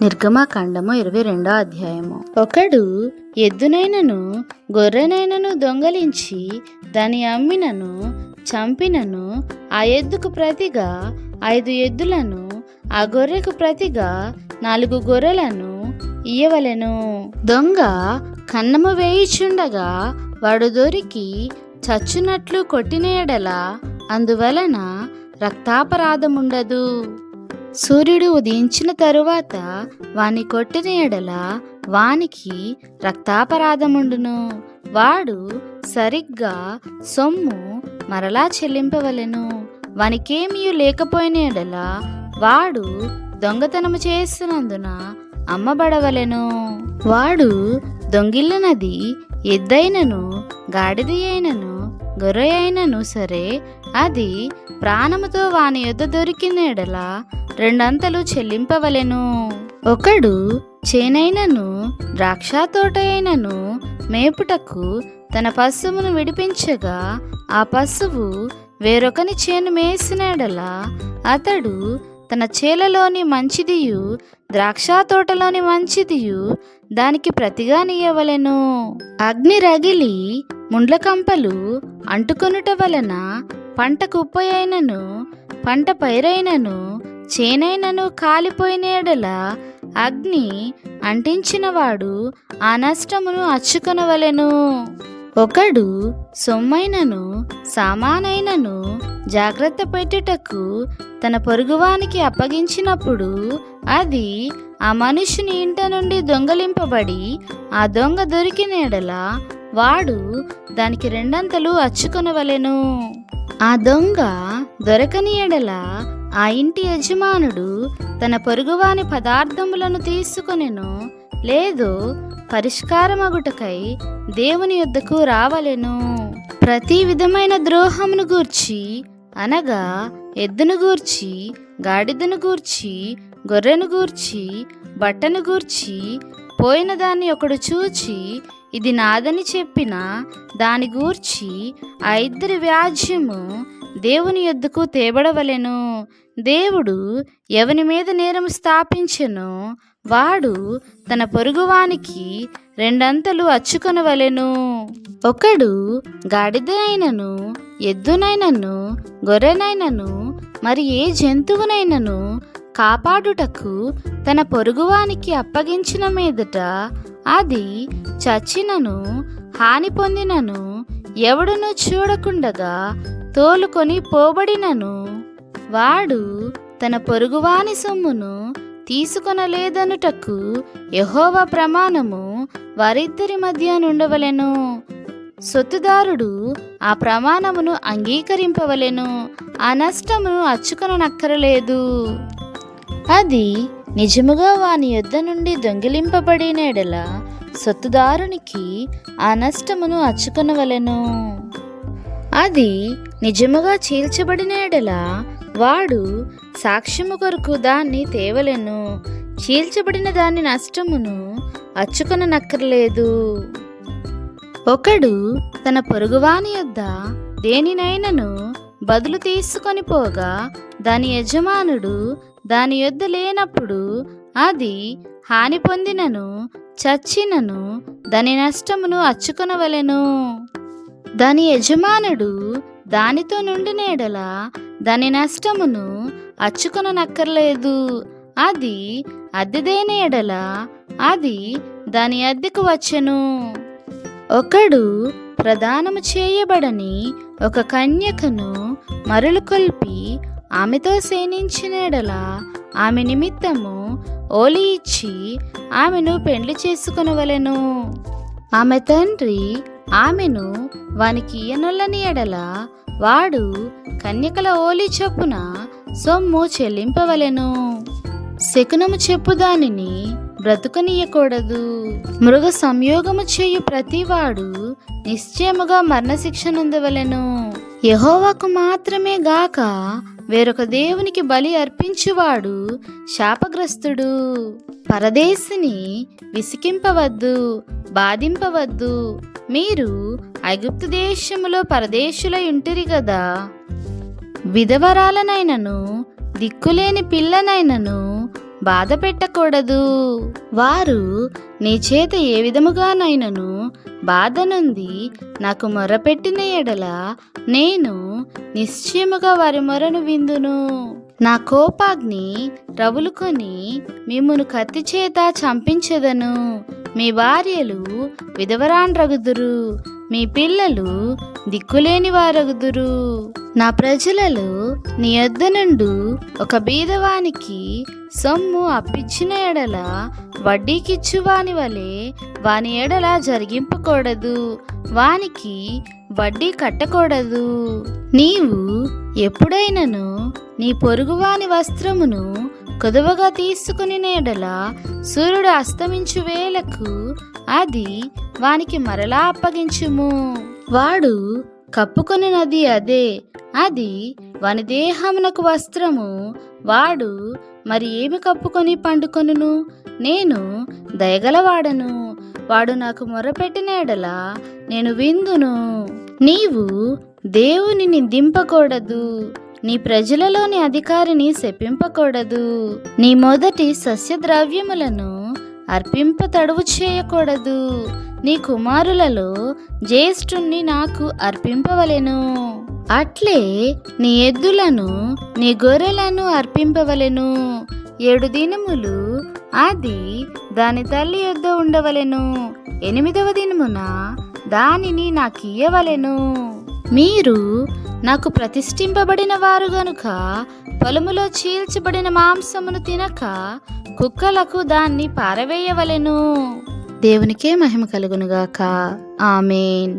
నిర్గమకాండము 22వ అధ్యాయము. ఒకడు ఎద్దునైనను గొర్రెనైనను దొంగలించి దాని అమ్మినను చంపినను ఆ ఎద్దుకు ప్రతిగా 5 ఎద్దులను ఆ గొర్రెకు ప్రతిగా 4 గొర్రెలను ఇయ్యవలెను. దొంగ కన్నము వేయుచుండగా వాడు దొరికి చచ్చునట్లు కొట్టిన ఎడల అందువలన రక్తాపరాధముండదు. సూర్యుడు ఉదయించిన తరువాత వాని కొట్టిన ఎడల వానికి రక్తాపరాధముండును. వాడు సరిగ్గా సొమ్ము మరలా చెల్లింపవలెను. వానికేమీ లేకపోయిన ఎడల వాడు దొంగతనము చేసినందున అమ్మబడవలెను. వాడు దొంగిలినది ఎద్దైనను గాడిద అయినను గొర్రె అయినను సరే, అది ప్రాణముతో వాని యొద్ద దొరికిన ఎడల 2 అంతలు చెల్లింపవలెను. ఒకడు చేనైనను ద్రాక్ష తోట అయినను మేపుటకు తన పశువును విడిపించగా ఆ పశువు వేరొకని చేను మేసిన ఎడల అతడు తన చేలలోని మంచిదియు ద్రాక్ష తోటలోని మంచిదియు దానికి ప్రతిగా నీయవలెను. అగ్ని రగిలి ముండ్ల కంపలు అంటుకొనుట వలన పంట కుప్పయైనను పంట పైరైనను చేనైనను కాలిపోయిన ఎడల అగ్ని అంటించినవాడు ఆ నష్టమును అచ్చుకొనవలెను. ఒకడు సొమ్మైనను సామానైనను జాగ్రత్త పెట్టుటకు తన పొరుగువానికి అప్పగించినప్పుడు అది ఆ మనుషుని ఇంట నుండి దొంగలింపబడి ఆ దొంగ దొరికిన ఎడల వాడు దానికి 2 అంతలు అచ్చుకొనవలెను. ఆ దొంగ దొరకని ఎడల ఆ ఇంటి యజమానుడు తన పొరుగువాని పదార్థములను తీసుకొనెను, లేదో పరిష్కారమగుటకై దేవుని యొద్దకు రావలెను. ప్రతి విధమైన ద్రోహమును గూర్చి అనగా ఎద్దును గూర్చి గాడిదను గూర్చి గొర్రెను గూర్చి బట్టను గూర్చి పోయిన దాన్ని ఒకడు చూచి ఇది నాదని చెప్పిన దాని గూర్చి ఆ 2 వ్యాజ్యము దేవుని యొద్దకు తేబడవలెను. దేవుడు ఎవని మీద నేరము స్థాపించెనో వాడు తన పొరుగువానికి 2 అంతలు అచ్చుకొనవలెను. ఒకడు గాడిదనైనను ఎద్దునైనను గొర్రెనైనను మరి ఏ జంతువునైనను కాపాడుటకు తన పొరుగువానికి అప్పగించిన మీదట అది చచ్చినను హాని పొందినను ఎవడును చూడకుండగా తోలుకొని పోబడినను వాడు తన పొరుగువాని సొమ్మును తీసుకొనలేదనుటకు యెహోవా ప్రమాణము వారిద్దరి మధ్య నుండవలెను. సొత్తుదారుడు ఆ ప్రమాణమును అంగీకరింపవలెను. ఆ నష్టమును అచ్చుకొననక్కరలేదు. అది నిజముగా వాని యొద్ద నుండి దొంగిలింపబడిన ఎడల సొత్తుదారునికి ఆ నష్టమును అచ్చుకొనవలెను. అది నిజముగా చీల్చబడిన ఎడల వాడు సాక్ష్యము కొరకు దాన్ని తేవలెను. చీల్చబడిన దాని నష్టమును అచ్చుకొననక్కర్లేదు. ఒకడు తన పొరుగువాని యొద్ద దేనినైనను బదులు తీసుకొని పోగా దాని యజమానుడు దాని యొద్ద లేనప్పుడు అది హాని పొందినను చచ్చినను దాని నష్టమును అచ్చుకొనవలెను. దాని యజమానుడు దానితో నుండిన ఎడల దాని నష్టమును అచ్చుకొననక్కర్లేదు. అది అద్దెదైన ఎడల అది దాని అద్దెకు వచ్చెను. ఒకడు ప్రదానము చేయబడని ఒక కన్యకను మరులు కొల్పి ఆమెతో సేనించిన ఎడల ఆమె నిమిత్తము ఓలి ఇచ్చి ఆమెను పెండ్లి చేసుకొనవలెను. ఆమె తండ్రి ఆమెను వానికి ఇయ్యనొల్లని ఎడల వాడు కన్యకల ఓలి చొప్పున సొమ్ము చెల్లింపవలెను. శకునము చెప్పు దానిని బ్రతుకనీయకూడదు. మృగ సంయోగము చేయు ప్రతివాడు నిశ్చయముగా మరణశిక్ష నొందవలెను. యెహోవాకు మాత్రమే గాక వేరొక దేవునికి బలి అర్పించువాడు శాపగ్రస్తుడు. పరదేశిని విసికింపవద్దు, బాధింపవద్దు. మీరు ఐగుప్తు దేశములో పరదేశులై ఉంటిరి గదా. విధవరాలనైనను దిక్కులేని పిల్లనైనను బాధ పెట్టకూడదు. వారు నీ చేత ఏ విధముగానైనను బాధ నుండి నాకు మొరపెట్టిన ఎడల నేను నిశ్చయముగా వారి మొరను విందును. నా కోపాగ్ని రవులుకొని మిమ్మును కత్తి చేత చంపించెదను. మీ భార్యలు విధవరాండ్రగుదురు, మీ పిల్లలు దిక్కులేని వారగుదురు. నా ప్రజలలో నీ యొద్ద నుండి ఒక బీదవానికి సొమ్ము అప్పిచ్చిన ఎడల వడ్డీకిచ్చువాని వలె వాని ఎడల జరిగింపకూడదు, వానికి వడ్డీ కట్టకూడదు. నీవు ఎప్పుడైనను నీ పొరుగువాని వస్త్రమును కొదువగా తీసుకుని ఎడల సూర్యుడు అస్తమించు వేళకు అది వానికి మరలా అప్పగించుము. వాడు కప్పుకొనినది అదే, అది వాని దేహమునకు వస్త్రము. వాడు మరి ఏమి కప్పుకొని పండుకొనును? నేను దయగలవాడను, వాడు నాకు మొరపెట్టిన ఎడల నేను విందును. నీవు దేవుని నిందింపకూడదు, నీ ప్రజలలోని అధికారిని శపింపకూడదు. నీ మొదటి సస్యద్రవ్యములను అర్పింప తడువు చేయకూడదు. నీ కుమారులలో జ్యేష్ఠుణ్ణి నాకు అర్పింపవలెను. అట్లే నీ ఎద్దులను నీ గొర్రెలను అర్పింపవలెను. 7 దినములు అది దాని తల్లి యొద్ద ఉండవలెను. 8వ దినమున దానిని నాకియ్యవలెను. మీరు నాకు ప్రతిష్ఠింపబడిన వారు గనుక పొలములో చీల్చబడిన మాంసమును తినక కుక్కలకు దాన్ని పారవేయవలెను. దేవునికే మహిమ కలుగునుగాక. ఆమేన్.